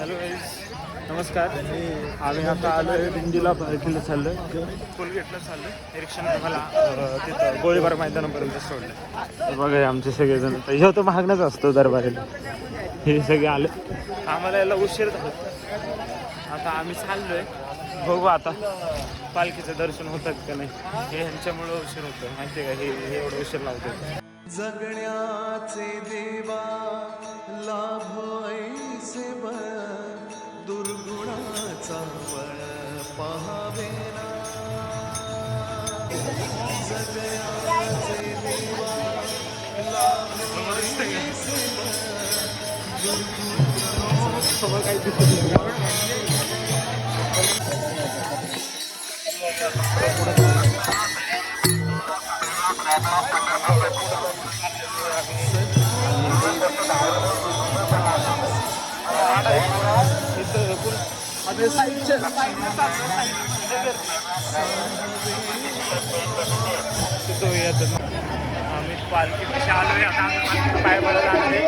Hello नमस्कार. आम्ही आता आलो आहे दिंडीला पार्किंगला चाललो आहे, कोलगेटला चाललो आहे. रिक्षाने मला तिथं गोळीबार मैदानापर्यंत सोडलं. बघा आमचे सगळेजण हे तो मागणंच असतो दरबारीला. हे सगळे आले, आम्हाला याला उशीर झाला. आता आम्ही चाललो आहे, बघू आता पालखीचं दर्शन होतात का नाही. हे ह्यांच्यामुळं उशीर होतं माहिती आहे का, हे एवढं उशीर लावतो. जगण्याचे देवा लाभ ऐसे बळ, दुर्गुणाचा बळ पहावेना. जगण्याचे देवा लाभ ऐसे बळ, आम्ही पालखी कशी आलो आहे. आता आम्ही पाय बरं लागले.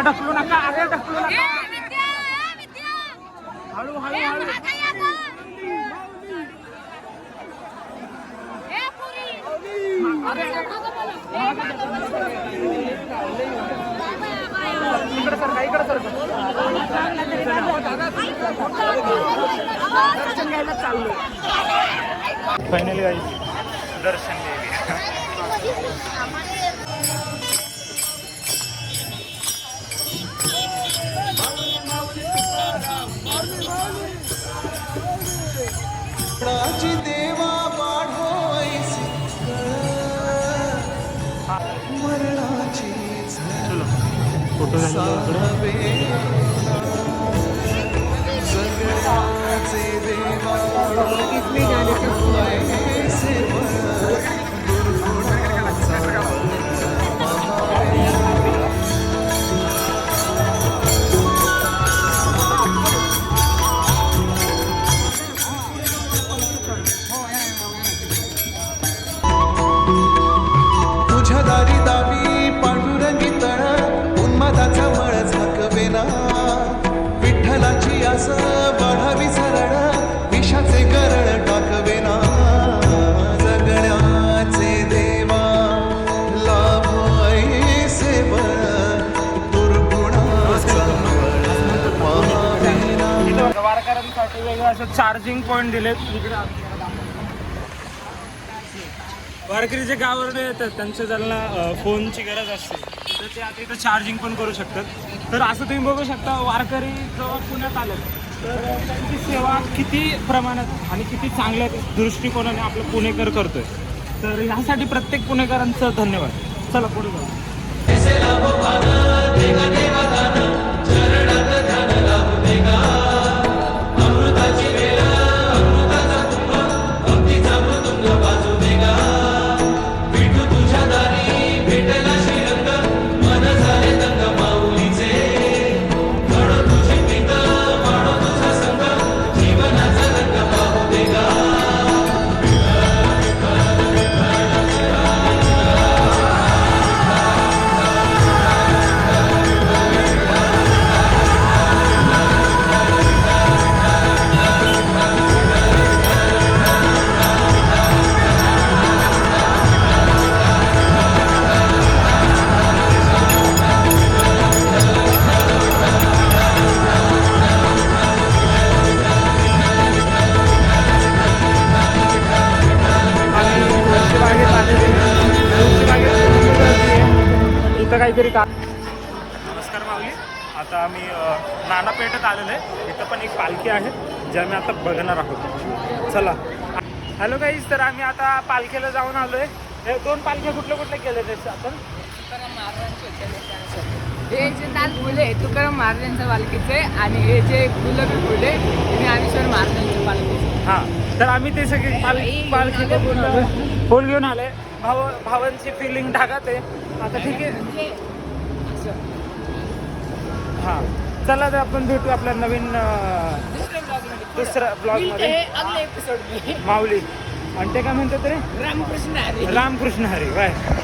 ढकलू नका, अरे ढकलू नका. हळू हळू हळू. इकडे सर, इकडे सर. दर्शन घ्यायला चाललो. फायनली दर्शन प्राची देवा वाढो ऐसी मरणाची फोटो सावे. जगण्याचे देवा ऐसे बळ, दुर्गुणाचा बळ पहावेना. तुझ्या दारी दावी पांडुरंगी तळ, उन्मादाचा मळ झाकवेना. विठ्ठलाची आस वाढावी सरळ, विषाचे गरळ टाकवेना. जगण्याचे देवा लाभ ऐसे बळ, दुर्गुणाचा बळ पहावेना. वारकऱ्यांसाठी वेगळं असं चार्जिंग पॉईंट दिलेत. वारकरी जे गावावर येतात त्यांच्या ज्यांना फोनची गरज असते तर ते आता इथं चार्जिंग पण करू शकतात. तर असं तुम्ही बघू शकता, वारकरी जेव्हा पुण्यात आले तर त्यांची सेवा किती प्रमाणात आणि किती चांगल्या दृष्टिकोनाने आपलं पुणेकर करतोय. तर ह्यासाठी प्रत्येक पुणेकरांचं धन्यवाद. चला पुढे जाऊ. का नमस्कार माऊली. आता आम्ही नानापेठेत आलेलो आहे. इथं पण एक पालखी आहे जे आम्ही आता बघणार आहोत. चला. हॅलो गाईज, तर आम्ही आता पालखीला जाऊन आलो आहे. हे 2 पालख्या कुठल्या कुठल्या केल्या त्याचे आपण? हे जे लाल फुले तुकाराम महाराजांच्या पालखीचे आणि हे जे गुलाबी फुले ज्ञानेश्वर महाराजांच्या पालखीचे. हां, तर आम्ही ते सगळे पालखी बघून फुल घेऊन आले. भावांची फिलिंग ढागात आहे. आता ठीक आहे. हां, चला तर आपण भेटू आपल्या नवीन दुसऱ्या ब्लॉगमध्ये अगले एपिसोड माऊली. आणि ते काय म्हणतात रे? रामकृष्ण हरी. रामकृष्ण हरी. बाय.